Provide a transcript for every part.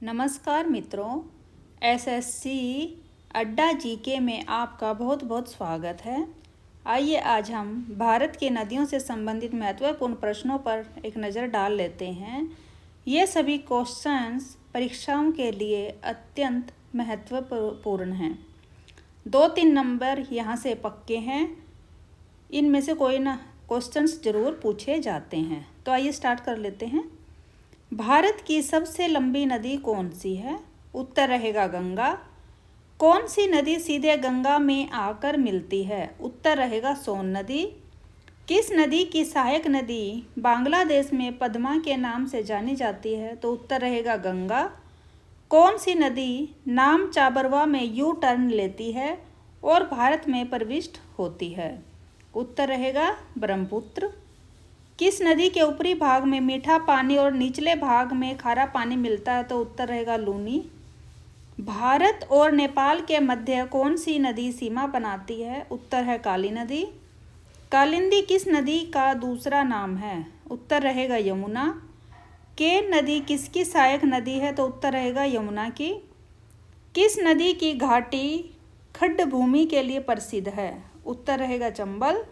नमस्कार मित्रों, एसएससी अड्डा जीके में आपका बहुत बहुत स्वागत है। आइए आज हम भारत की नदियों से संबंधित महत्वपूर्ण प्रश्नों पर एक नज़र डाल लेते हैं। ये सभी क्वेश्चंस परीक्षाओं के लिए अत्यंत महत्वपूर्ण हैं। 2-3 नंबर यहाँ से पक्के हैं, इनमें से कोई ना क्वेश्चंस ज़रूर पूछे जाते हैं। तो आइए स्टार्ट कर लेते हैं। भारत की सबसे लंबी नदी कौन सी है? उत्तर रहेगा गंगा। कौन सी नदी सीधे गंगा में आकर मिलती है? उत्तर रहेगा सोन नदी। किस नदी की सहायक नदी बांग्लादेश में पद्मा के नाम से जानी जाती है? तो उत्तर रहेगा गंगा। कौन सी नदी नाम चाबरवा में यू टर्न लेती है और भारत में प्रविष्ट होती है? उत्तर रहेगा ब्रह्मपुत्र। किस नदी के ऊपरी भाग में मीठा पानी और निचले भाग में खारा पानी मिलता है? तो उत्तर रहेगा लूनी। भारत और नेपाल के मध्य कौन सी नदी सीमा बनाती है? उत्तर है काली नदी। कालिंदी किस नदी का दूसरा नाम है? उत्तर रहेगा यमुना। केन नदी किसकी सहायक नदी है? तो उत्तर रहेगा यमुना की। किस नदी की घाटी खड्ड भूमि के लिए प्रसिद्ध है? उत्तर रहेगा चंबल।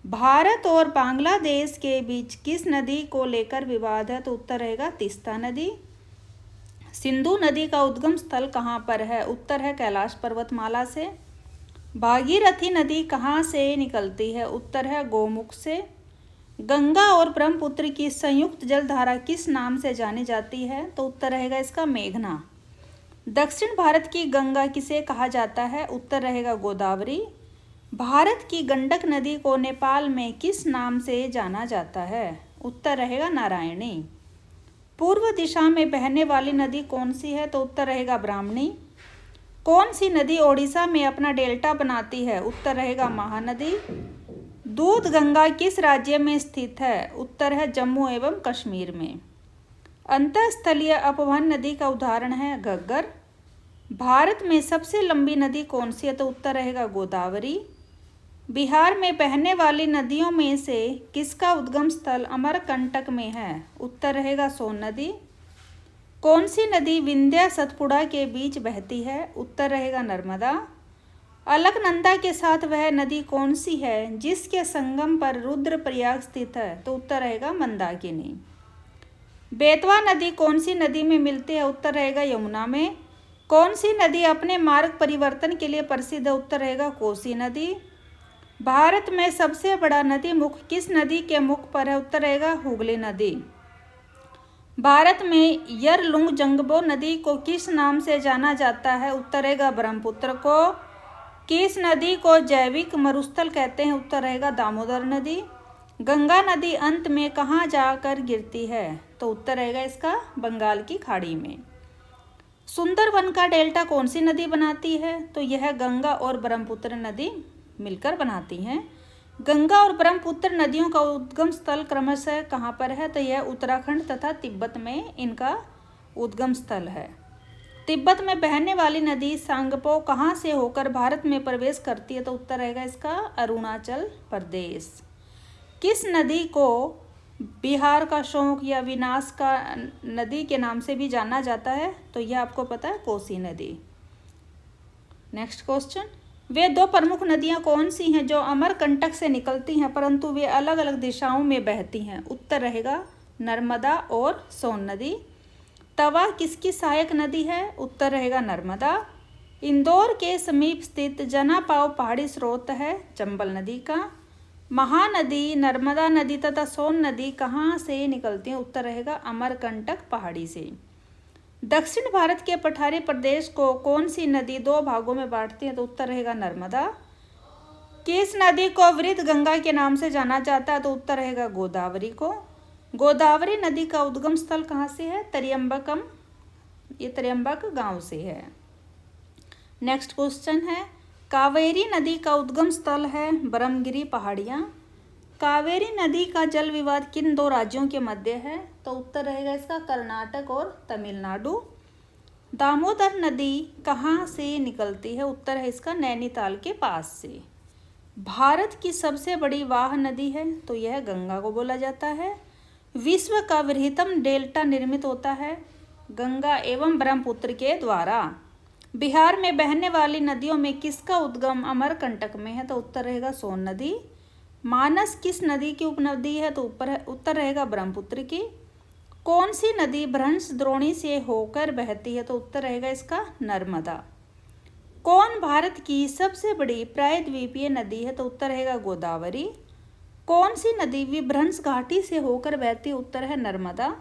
भारत और बांग्लादेश के बीच किस नदी को लेकर विवाद है? तो उत्तर रहेगा तीस्ता नदी। सिंधु नदी का उद्गम स्थल कहाँ पर है? उत्तर है कैलाश पर्वतमाला से। भागीरथी नदी कहाँ से निकलती है? उत्तर है गोमुख से। गंगा और ब्रह्मपुत्र की संयुक्त जलधारा किस नाम से जानी जाती है? तो उत्तर रहेगा इसका मेघना। दक्षिण भारत की गंगा किसे कहा जाता है? उत्तर रहेगा गोदावरी। भारत की गंडक नदी को नेपाल में किस नाम से जाना जाता है? उत्तर रहेगा नारायणी। पूर्व दिशा में बहने वाली नदी कौन सी है? तो उत्तर रहेगा ब्राह्मणी। कौन सी नदी ओडिशा में अपना डेल्टा बनाती है? उत्तर रहेगा महानदी। दूध गंगा किस राज्य में स्थित है? उत्तर है जम्मू एवं कश्मीर में। अंतःस्थलीय अपवहन नदी का उदाहरण है घग्गर। भारत में सबसे लंबी नदी कौन सी है? तो उत्तर रहेगा गोदावरी। बिहार में बहने वाली नदियों में से किसका उद्गम स्थल अमरकंटक में है? उत्तर रहेगा सोन नदी। कौन सी नदी विंध्य सतपुड़ा के बीच बहती है? उत्तर रहेगा नर्मदा। अलकनंदा के साथ वह नदी कौन सी है जिसके संगम पर रुद्रप्रयाग स्थित है? तो उत्तर रहेगा मंदाकिनी। बेतवा नदी कौन सी नदी में मिलती है? उत्तर रहेगा यमुना में। कौन सी नदी अपने मार्ग परिवर्तन के लिए प्रसिद्ध है? उत्तर रहेगा कोसी नदी। भारत में सबसे बड़ा नदी मुख किस नदी के मुख पर है? उत्तर रहेगा हुगली नदी। भारत में यरलुंग नदी को किस नाम से जाना जाता है? उत्तर रहेगा ब्रह्मपुत्र को। किस नदी को जैविक मरुस्थल कहते हैं? उत्तर रहेगा दामोदर नदी। गंगा नदी अंत में कहाँ जाकर गिरती है? तो उत्तर रहेगा इसका बंगाल की खाड़ी में। सुंदरवन का डेल्टा कौन सी नदी बनाती है? तो यह गंगा और ब्रह्मपुत्र नदी मिलकर बनाती हैं। गंगा और ब्रह्मपुत्र नदियों का उद्गम स्थल क्रमशः कहाँ पर है? तो यह उत्तराखंड तथा तिब्बत में इनका उद्गम स्थल है। तिब्बत में बहने वाली नदी सांगपो कहाँ से होकर भारत में प्रवेश करती है? तो उत्तर रहेगा इसका अरुणाचल प्रदेश। किस नदी को बिहार का शोक या विनाश का नदी के नाम से भी जाना जाता है? तो यह आपको पता है, कोसी नदी। नेक्स्ट क्वेश्चन, वे दो प्रमुख नदियां कौन सी हैं जो अमरकंटक से निकलती हैं परंतु वे अलग अलग दिशाओं में बहती हैं? उत्तर रहेगा नर्मदा और सोन नदी। तवा किसकी सहायक नदी है? उत्तर रहेगा नर्मदा। इंदौर के समीप स्थित जनापाव पहाड़ी स्रोत है चंबल नदी का। महानदी नर्मदा नदी तथा सोन नदी कहाँ से निकलती हैं? उत्तर रहेगा अमरकंटक पहाड़ी से। दक्षिण भारत के पठारी प्रदेश को कौन सी नदी दो भागों में बांटती है? तो उत्तर रहेगा नर्मदा। किस नदी को वृद्ध गंगा के नाम से जाना जाता है? तो उत्तर रहेगा गोदावरी को। गोदावरी नदी का उद्गम स्थल कहाँ से है? त्र्यंबकम, ये त्र्यंबक गांव से है। नेक्स्ट क्वेश्चन है, कावेरी नदी का उद्गम स्थल है ब्रह्मगिरी पहाड़ियाँ। कावेरी नदी का जल विवाद किन दो राज्यों के मध्य है? तो उत्तर रहेगा इसका कर्नाटक और तमिलनाडु। दामोदर नदी कहाँ से निकलती है? उत्तर है इसका नैनीताल के पास से। भारत की सबसे बड़ी वाह नदी है? तो यह गंगा को बोला जाता है। विश्व का वृहत्तम डेल्टा निर्मित होता है? गंगा एवं ब्रह्मपुत्र के द्वारा। बिहार में बहने वाली नदियों में किसका उद्गम अमरकंटक में है? तो उत्तर रहेगा सोन नदी। मानस किस नदी की उपनदी है? तो उत्तर रहेगा ब्रह्मपुत्र की। कौन सी नदी भ्रंश द्रोणी से होकर बहती है? तो उत्तर रहेगा इसका नर्मदा। कौन भारत की सबसे बड़ी प्रायद्वीपीय नदी है? तो उत्तर रहेगा गोदावरी। कौन सी नदी विभ्रंश घाटी से होकर बहती है? उत्तर है नर्मदा।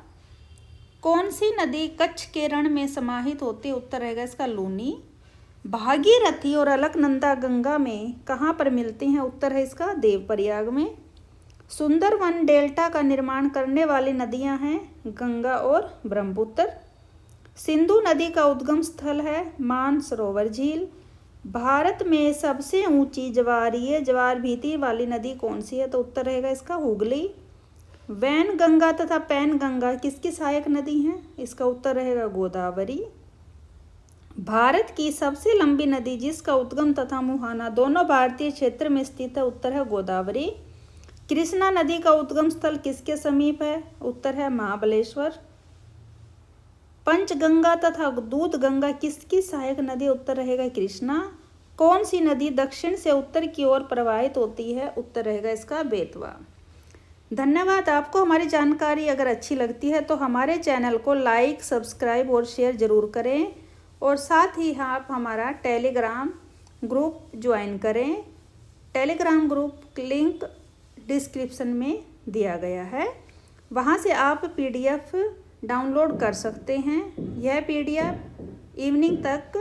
कौन सी नदी कच्छ के रण में समाहित होती है? उत्तर रहेगा इसका लूनी। भागीरथी और अलकनंदा गंगा में कहाँ पर मिलती हैं? उत्तर है इसका देवप्रयाग में। सुंदरवन डेल्टा का निर्माण करने वाली नदियां हैं गंगा और ब्रह्मपुत्र। सिंधु नदी का उद्गम स्थल है मानसरोवर झील। भारत में सबसे ऊंची ज्वारीय ज्वार भीति वाली नदी कौन सी है? तो उत्तर रहेगा इसका हुगली। वैन गंगा तथा पैन गंगा किसकी सहायक नदी हैं? इसका उत्तर रहेगा गोदावरी। भारत की सबसे लंबी नदी जिसका उद्गम तथा मुहाना दोनों भारतीय क्षेत्र में स्थित है? उत्तर है गोदावरी। कृष्णा नदी का उद्गम स्थल किसके समीप है? उत्तर है महाबलेश्वर। पंचगंगा तथा दूध गंगा किसकी सहायक नदी? उत्तर रहेगा कृष्णा। कौन सी नदी दक्षिण से उत्तर की ओर प्रवाहित होती है? उत्तर रहेगा इसका बेतवा। धन्यवाद। आपको हमारी जानकारी अगर अच्छी लगती है तो हमारे चैनल को लाइक, सब्सक्राइब और शेयर ज़रूर करें और साथ ही आप हमारा टेलीग्राम ग्रुप ज्वाइन करें। टेलीग्राम ग्रुप लिंक डिस्क्रिप्शन में दिया गया है, वहाँ से आप PDF डाउनलोड कर सकते हैं। यह PDF इवनिंग तक